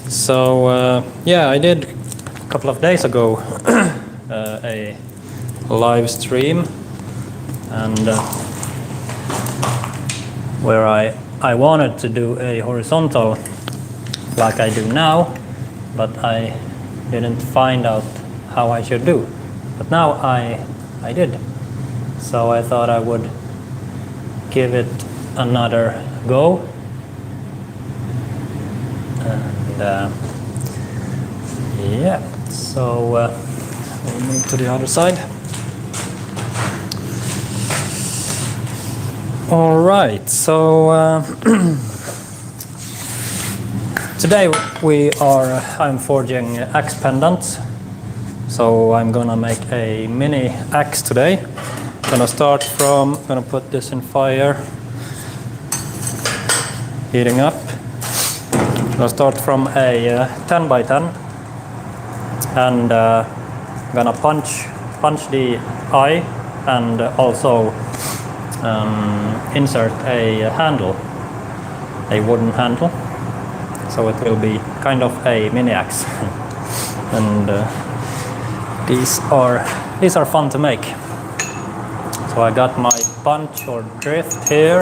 So yeah, I did a couple of days ago a live stream, and where I wanted to do a horizontal like I do now, but I didn't find out how I should do. But now I did. So I thought I would give it another go. And yeah, so we'll move to the other side. All right, so today I'm forging axe pendants. So I'm gonna make a mini axe today. Gonna put this in fire, heating up. Gonna start from a 10 by 10 and gonna punch the eye and also insert a handle, a wooden handle, so it will be kind of a mini axe. And these are fun to make. So I got my punch or drift here.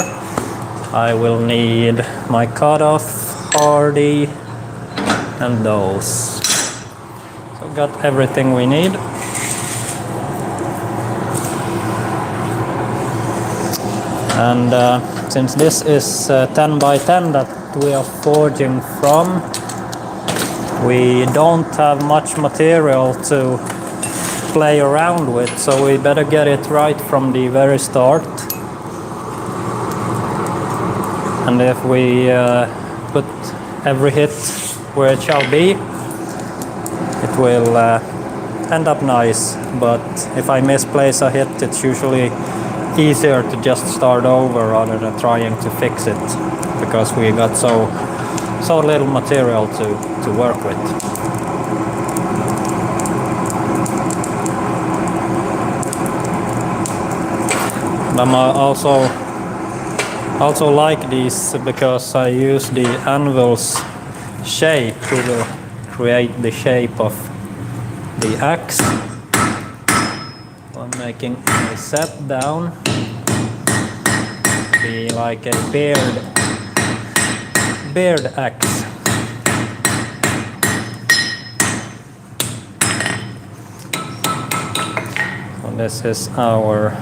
I will need my cutoff, hardy, and those. So got everything we need. And since this is 10 by 10 that we are forging from, we don't have much material to play around with, so we better get it right from the very start. And if we put every hit where it shall be, it will end up nice. But if I misplace a hit, it's usually easier to just start over rather than trying to fix it, because we got so little material to work with. I'm also like these because I use the anvil's shape to create the shape of the axe. I'm making a set down, be like a beard axe. So this is our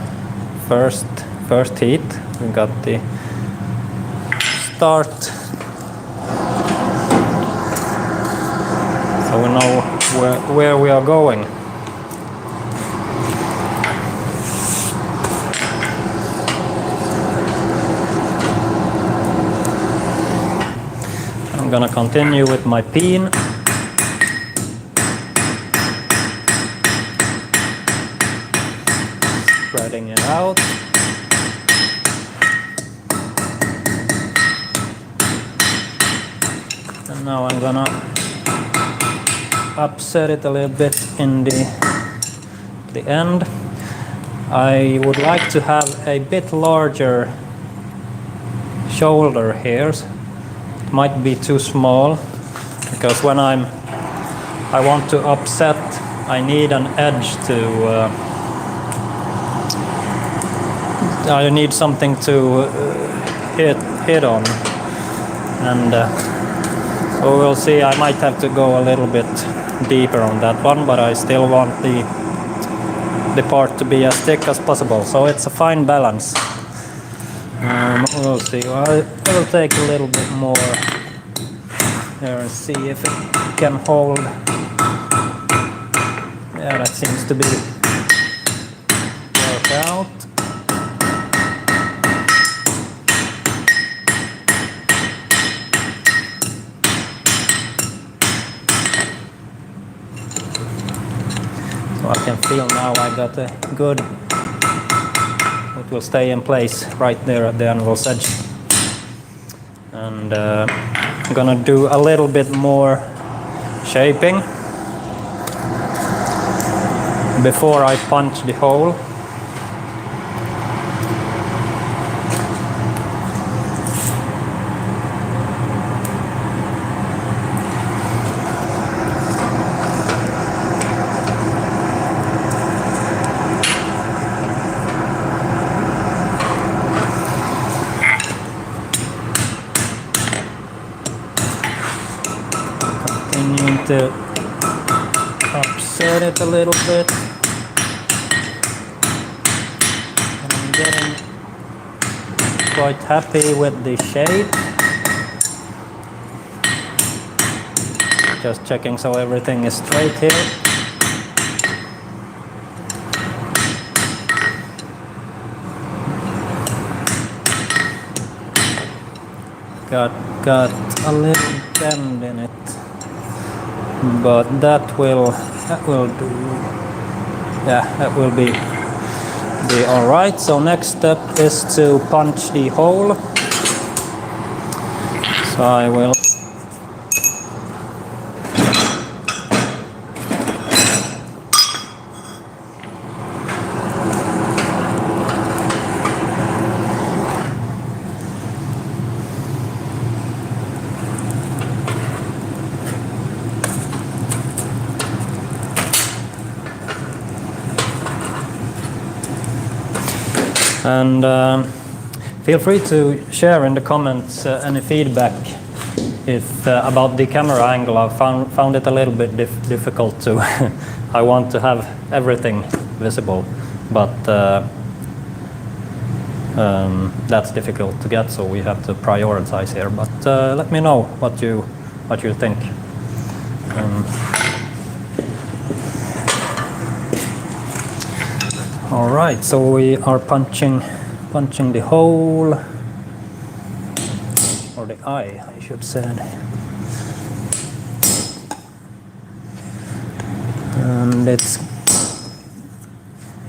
first heat. We got the start, so we know where we are going. I'm gonna continue with my peen. Spreading it out. And now I'm gonna upset it a little bit in the end. I would like to have a bit larger shoulder here. It might be too small, because when I want to upset, I need an edge to I need something to hit on, and so we'll see. I might have to go a little bit deeper on that one, but I still want the part to be as thick as possible, so it's a fine balance. We'll see. I will take a little bit more there and see if it can hold. Yeah, that seems to be work out. So I can feel now I got a good, it will stay in place right there at the anvil's edge. And I'm gonna do a little bit more shaping before I punch the hole. We need to upset it a little bit. And I'm getting quite happy with the shape. Just checking so everything is straight here. Got a little bend in it, but that will do. Yeah, that will be all right. So next step is to punch the hole. So I will and feel free to share in the comments any feedback if about the camera angle. I found it a little bit difficult to. I want to have everything visible, but that's difficult to get, so we have to prioritize here. But let me know what you think. All right, so we are punching the hole, or the eye, I should say. And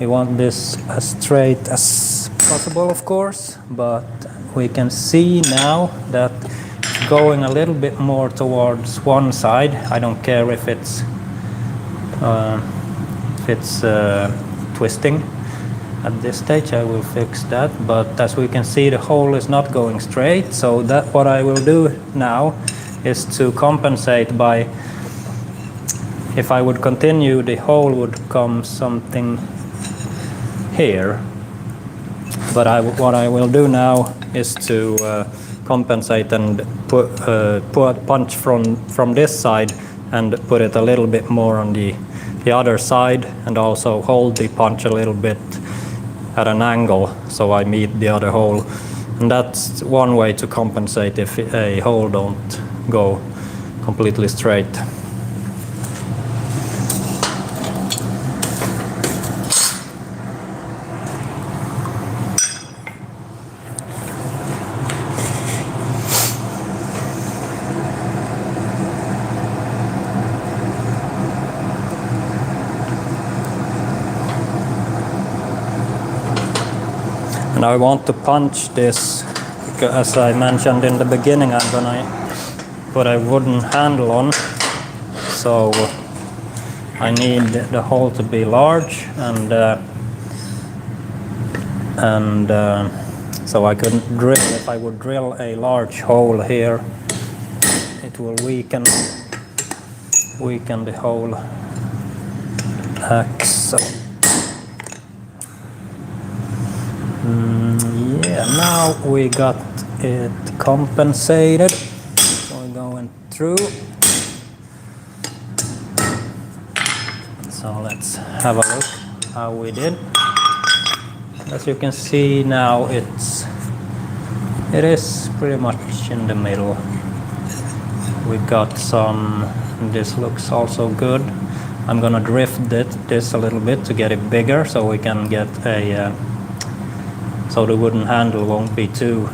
we want this as straight as possible, of course, but we can see now that it's going a little bit more towards one side. I don't care if it's twisting. At this stage I will fix that, but as we can see the hole is not going straight, so that what I will do now is to compensate by, if I would continue, the hole would come something here, but what I will do now is to compensate and punch from this side and put it a little bit more on the other side, and also hold the punch a little bit at an angle so I meet the other hole. And that's one way to compensate if a hole don't go completely straight. And I want to punch this, because as I mentioned in the beginning, I'm gonna put a wooden handle on, so I need the hole to be large, and so I couldn't drill. If I would drill a large hole here, it will weaken the whole axe. So yeah, now we got it compensated. So we're going through. So let's have a look how we did. As you can see now, it is pretty much in the middle. We got some. This looks also good. I'm gonna drift this a little bit to get it bigger, so we can get a. So the wooden handle won't be too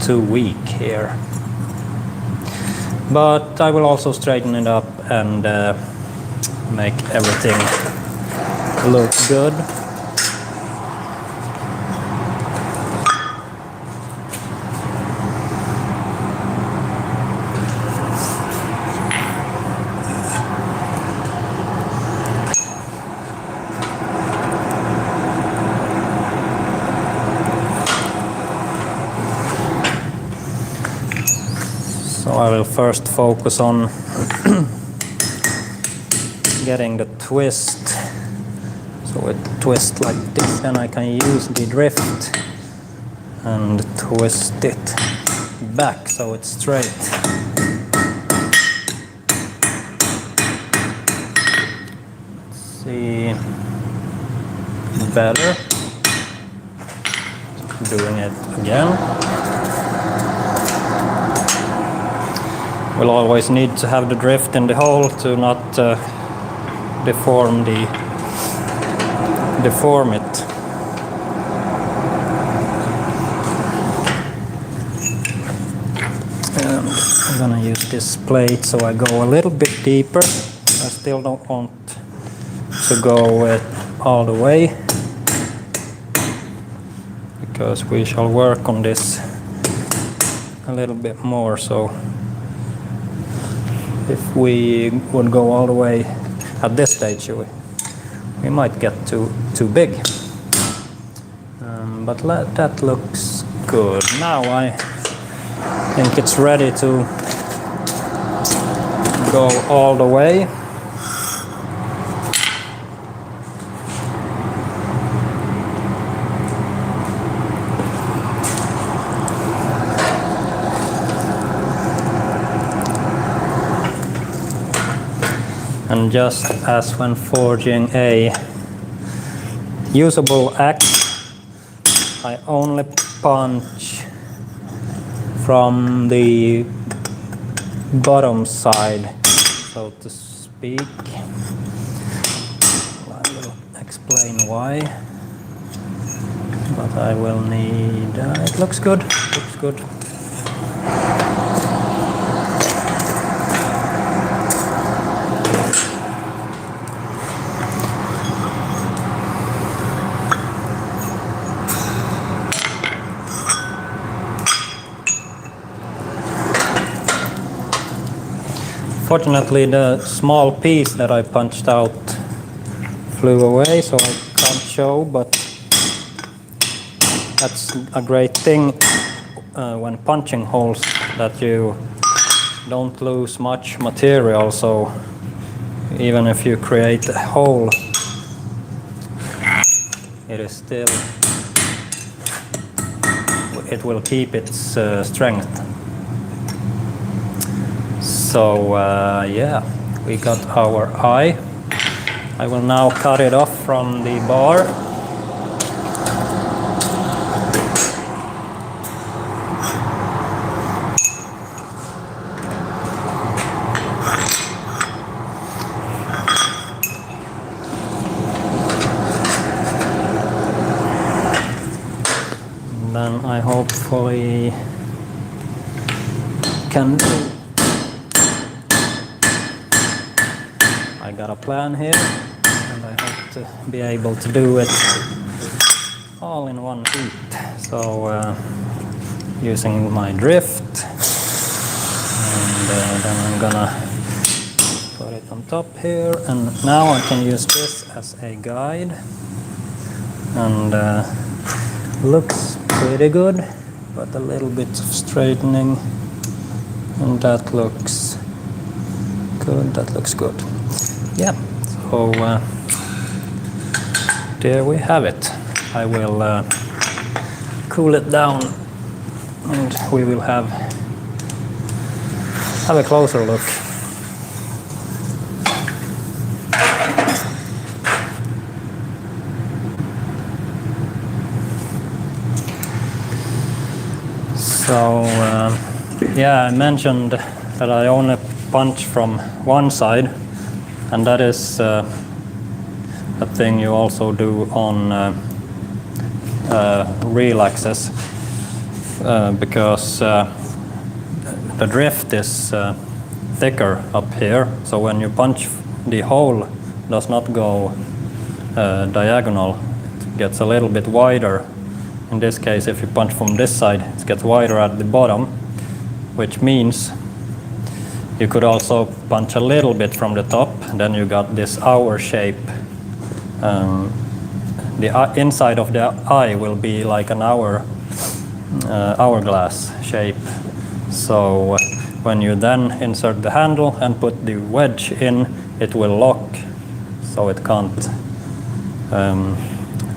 weak here. But I will also straighten it up and make everything look good. So I will first focus on getting the twist. So it twists like this, then I can use the drift and twist it back so it's straight. be better. Doing it again. We'll always need to have the drift in the hole to not deform it. And I'm gonna use this plate so I go a little bit deeper. I still don't want to go all the way, because we shall work on this a little bit more. So if we would go all the way at this stage, we might get too big. But that looks good. Now I think it's ready to go all the way. And just as when forging a usable axe, I only punch from the bottom side, so to speak. I will explain why, but I will need... it looks good, looks good. Fortunately, the small piece that I punched out flew away, so I can't show, but that's a great thing when punching holes, that you don't lose much material. So even if you create a hole, it will keep its strength. So yeah, we got our eye. I will now cut it off from the bar. And then I hopefully can do. I got a plan here, and I hope to be able to do it all in one heat. So using my drift, and then I'm gonna put it on top here, and now I can use this as a guide, and looks pretty good, but a little bit of straightening, and that looks good, that looks good. Yeah, so there we have it. I will cool it down, and we will have a closer look. So yeah, I mentioned that I only punch from one side. And that is a thing you also do on real axes, because the drift is thicker up here. So when you punch, the hole does not go diagonal. It gets a little bit wider. In this case, if you punch from this side, it gets wider at the bottom, which means you could also punch a little bit from the top, then you got this hour shape. The inside of the eye will be like an hourglass shape. So when you then insert the handle and put the wedge in, it will lock, so it can't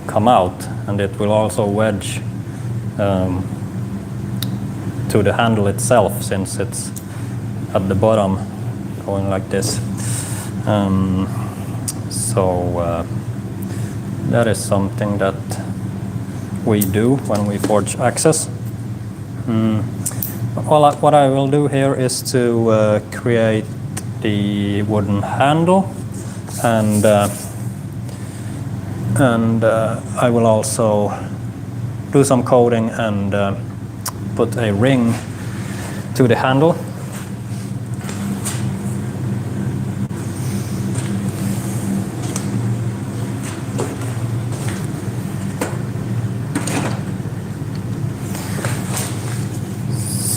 come out, and it will also wedge to the handle itself, since it's at the bottom, going like this. So that is something that we do when we forge axes. What I will do here is to create the wooden handle, and I will also do some coating and put a ring to the handle.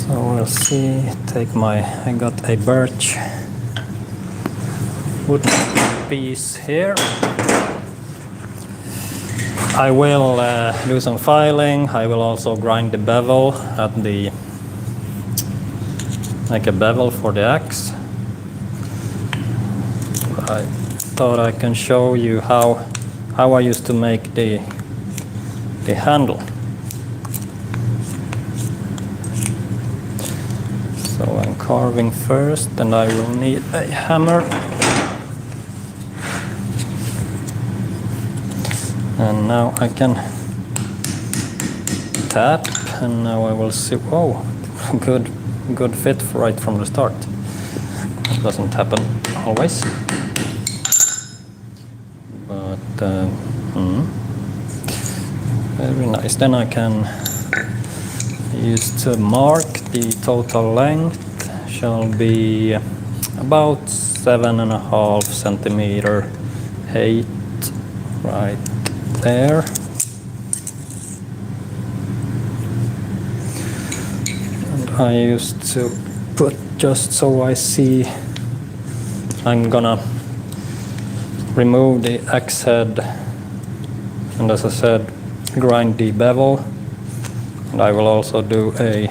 So we'll see, I got a birch wooden piece here. I will do some filing. I will also grind the bevel make a bevel for the axe. I thought I can show you how I used to make the handle. So I'm carving first, and I will need a hammer. And now I can tap, and now I will see. Whoa, good fit right from the start. It doesn't happen always, but very nice. Then I can use to mark the total length. Shall be about 7.5 centimeter height, right there. And I used to put, just so I see, I'm gonna remove the axe head, and as I said, grind the bevel. And I will also do a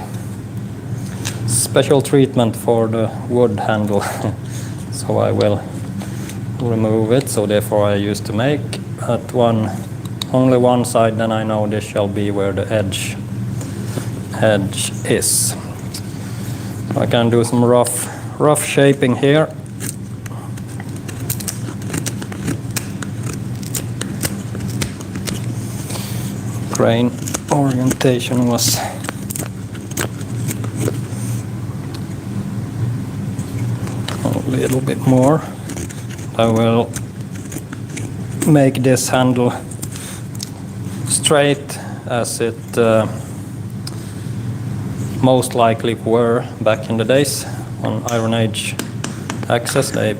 special treatment for the wood handle. So I will remove it. So therefore I used to make at only one side, then I know this shall be where the edge is. So I can do some rough shaping here. Grain orientation was a little bit more. I will make this handle straight as it most likely were back in the days on Iron Age axes. They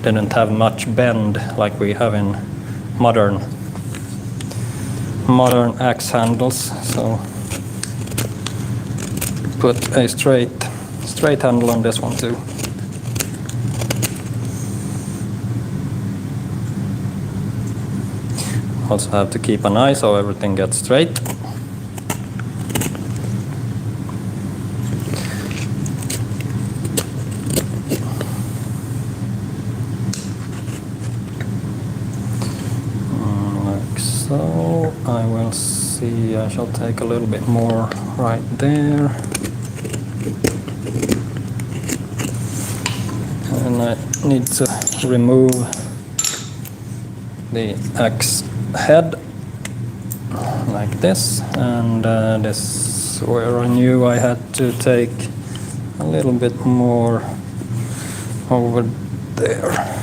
didn't have much bend like we have in modern axe handles. So put a straight handle on this one too. Also have to keep an eye so everything gets straight. Like so. I will see, I shall take a little bit more right there. And I need to remove the axe head like this, and this where I knew I had to take a little bit more over there.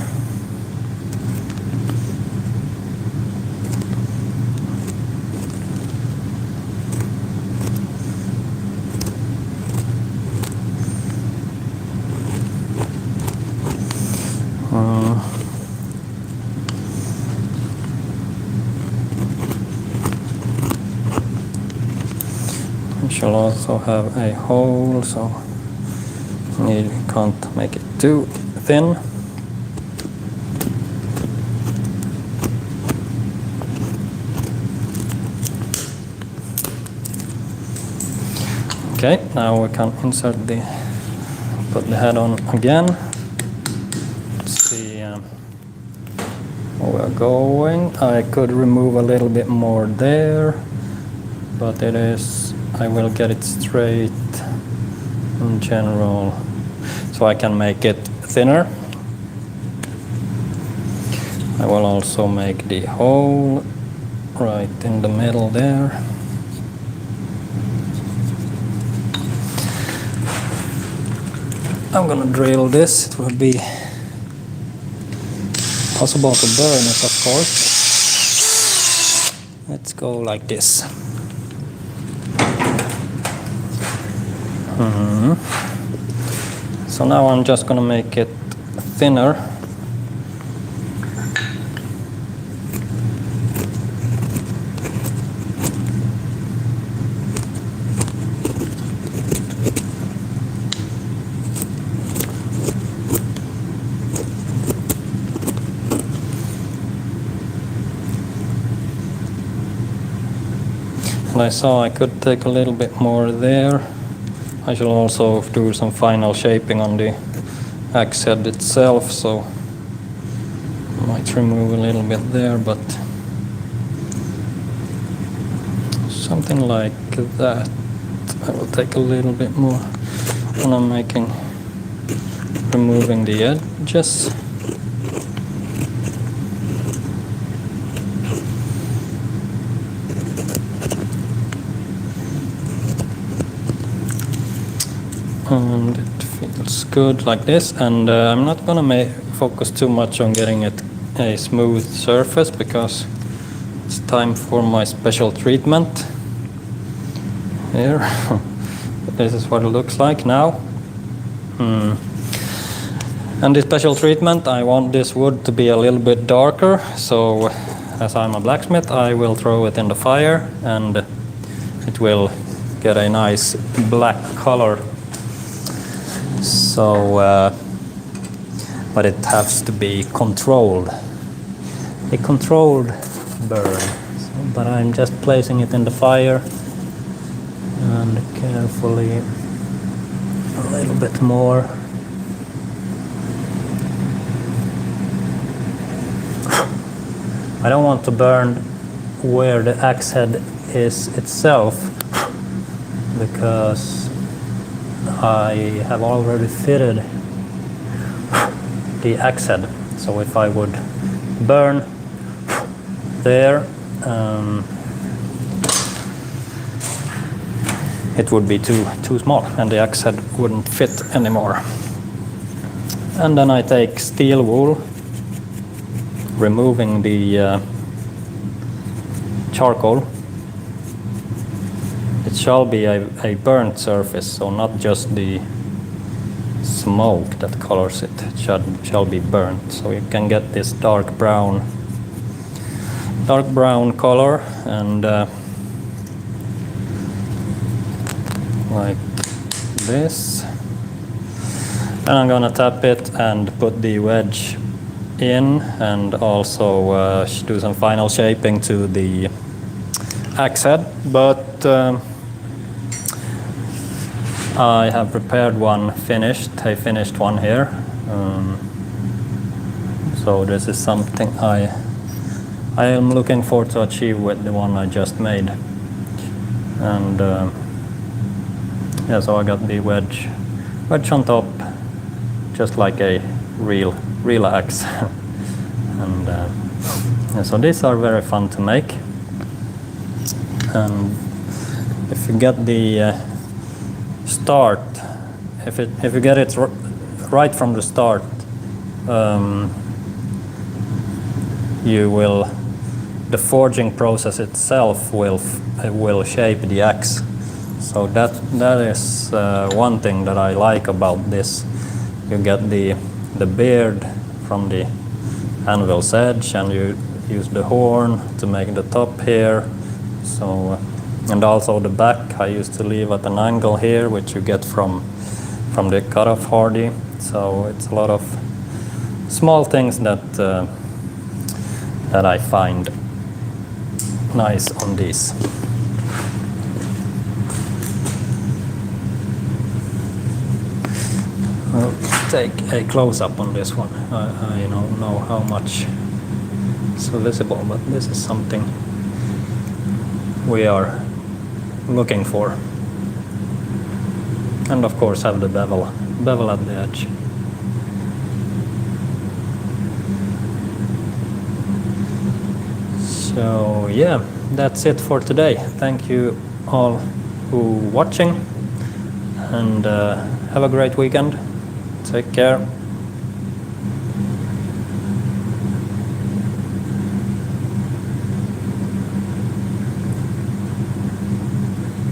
Shall also have a hole, so you can't make it too thin. Okay, now we can put the head on again. Let's see where we're going. I could remove a little bit more there, but I will get it straight in general, so I can make it thinner. I will also make the hole right in the middle there. I'm gonna drill this. It will be possible to burn it, of course. Let's go like this. So now I'm just gonna make it thinner. And I saw I could take a little bit more there. I shall also do some final shaping on the axe head itself, so I might remove a little bit there, but something like that. I will take a little bit more when I'm removing the edges. And it feels good like this, and I'm not gonna focus too much on getting it a smooth surface because it's time for my special treatment here. This is what it looks like now. And the special treatment, I want this wood to be a little bit darker, so as I'm a blacksmith I will throw it in the fire and it will get a nice black color. So, but it has to be controlled, a controlled burn. So, but I'm just placing it in the fire and carefully a little bit more. I don't want to burn where the axe head is itself because I have already fitted the axe head, so if I would burn there, it would be too small and the axe head wouldn't fit anymore. And then I take steel wool, removing the charcoal. It shall be a burnt surface, so not just the smoke that colors it. It shall be burnt, so you can get this dark brown color, and like this. And I'm gonna tap it and put the wedge in, and also do some final shaping to the axe head, but I have prepared one a finished one here. So this is something I am looking forward to achieve with the one I just made. And yeah, so I got the wedge on top, just like a real axe. And yeah, so these are very fun to make. And if you get the start, if you get it right from the start, the forging process itself will shape the axe. So that is one thing that I like about this. You get the beard from the anvil's edge, and you use the horn to make the top here. So, and also the back I used to leave at an angle here, which you get from the cut-off hardy. So it's a lot of small things that I find nice on these. I'll take a close-up on this one. I don't know how much it's visible, but this is something we are looking for. And of course have the bevel at the edge. So yeah, that's it for today. Thank you all who watching, and have a great weekend. Take care.